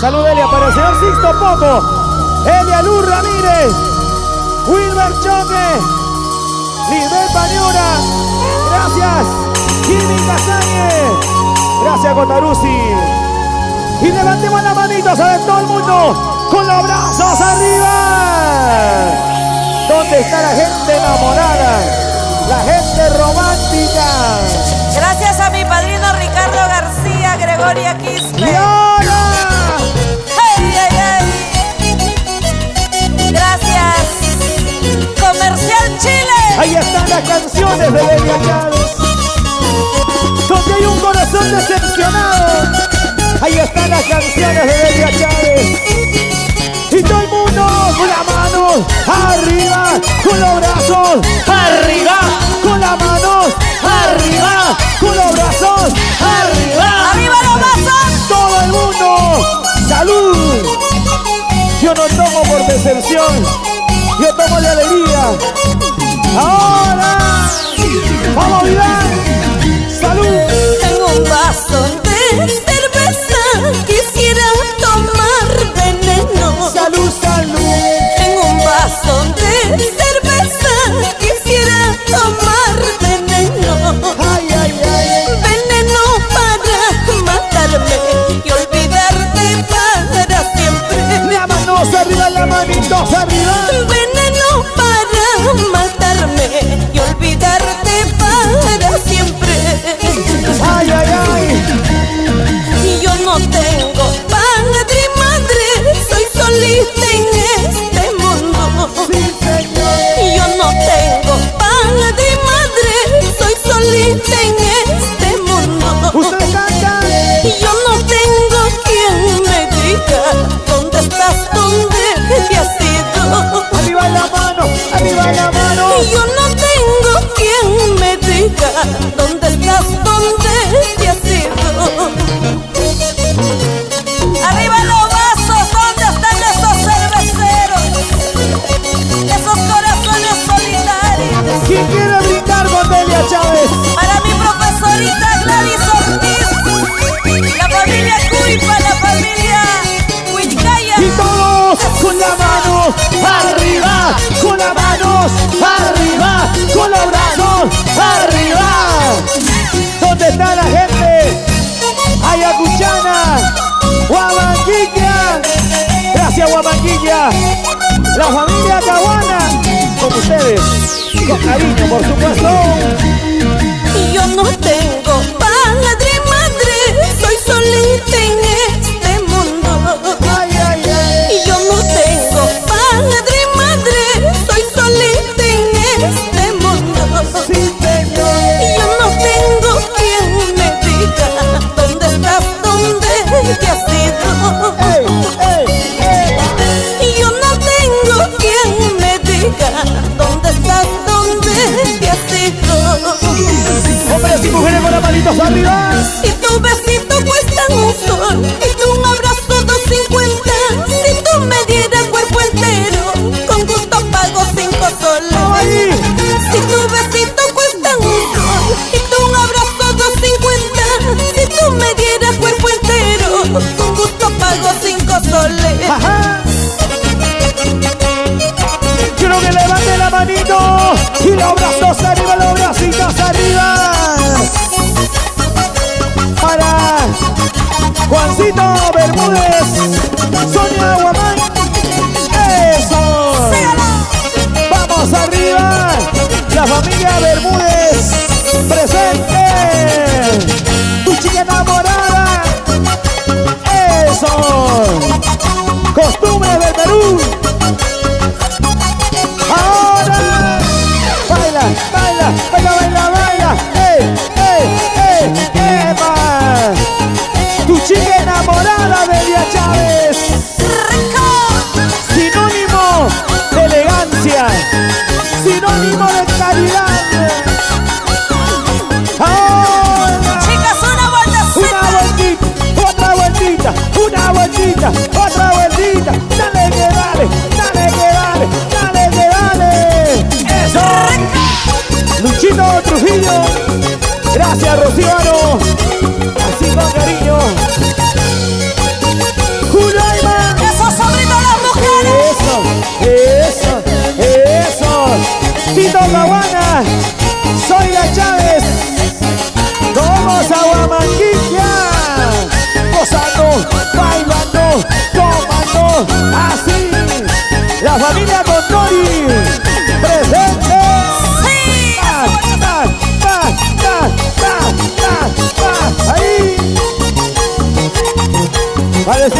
Salúdele para el señor Sixto Poco, Elia Luz Ramírez, Wilmer Choque, Lisbeth Pañura, gracias, Jimmy Casañe, gracias Cotaruzzi. Y levantemos las manitos a ver todo el mundo con los brazos arriba. ¿Dónde está la gente enamorada? La gente romántica. Gracias a mi padrino Ricardo García, Gregoria Quispe. ¡Y ahora! ¡Hey, hey, hey! Gracias. Comercial Chile. Ahí están las canciones de Delia Chávez. Donde hay un corazón decepcionado. Ahí están las canciones de Delia Chávez. Y todo el mundo con las manos arriba, con los brazos arriba, con las manos arriba, con los brazos arriba. ¡Arriba los brazos! Todo el mundo, salud. Yo no tomo por decepción, yo tomo de alegría. Ahora, vamos a vivir. Salud. Tengo un vaso de cerveza, quisiera tomar veneno. Salud, salud. Tengo un vaso de cerveza, quisiera tomar veneno. Ay, ay, ay. Veneno para matarme y olvidarte para siempre. Las manos arriba, las manitos arriba. Veneno para matarme y olvidarte para siempre. Ay, ay, ay. Y yo no tengo padre y madre, soy solita en este mundo. Sí, señor. Y yo no tengo padre y madre, soy solita en este mundo. Ustedes cantan. Y yo no tengo quien me diga dónde estás, dónde te has ido. Arriba la mano, arriba la mano. Y yo no tengo quien me diga dónde estás, dónde te has ido. Arriba los vasos, ¿dónde están esos cerveceros? Esos corazones solitarios. ¿Quién quiere brindar con Delia Chávez? Para mi profesorita Gladys Ortiz, la familia Cuipa, la familia Huincaya. Y todos con las manos arriba, con las manos arriba, con los brazos arriba. ¿Dónde está la gente? Ayacuchana, Huamanquilla. Gracias, Huamanquilla. La familia Caguana, con ustedes, con cariño, por supuesto. Y yo no tengo padre y madre, soy solita en este mundo. Ay, ay, ay. Y yo no tengo padre y madre, soy solita en este mundo. Sí, señor. Y yo no tengo quien me diga dónde estás, dónde te has ido. Ey, ey, ey. Y yo no tengo quien me diga dónde estás, dónde te has ido. Hombres y mujeres con las manitos arriba. Si tu besito cuesta un sol y tu un abrazo 2.50, si tú me dieras cuerpo entero, con gusto pago 5 soles. Ahí. Si tu besito cuesta un sol y tu un abrazo 2.50, si tú me dieras cuerpo entero, con gusto pago 5 soles. Ajá. Quiero que levante la manito y los brazos arriba, los bracitos arriba. Para Juancito Bermúdez, Sonia Guamán. Eso. Vamos arriba. La familia Bermúdez presente. Tu chica enamorada. Eso. Costumbres del Perú. Ahora. Baila, baila, baila, baila, baila. ¡Ey, ey, ey! ¡Epa! Tu chica enamorada de Delia Chávez. Sinónimo de elegancia. Sinónimo de calidad. Ahora. Chicas, una vuelta. Una vueltita, otra vueltita, otra vueltita. Dale que dale, dale que dale, dale que dale. Eso. Luchito Trujillo. Gracias, Rocío Aro. Así con cariño. Julio Tito Caguana, soy la Chávez. Vamos a Huamanquilla, gozando, bailando, tomando, así. La familia Contori, presente. Sí. Ahí. Parece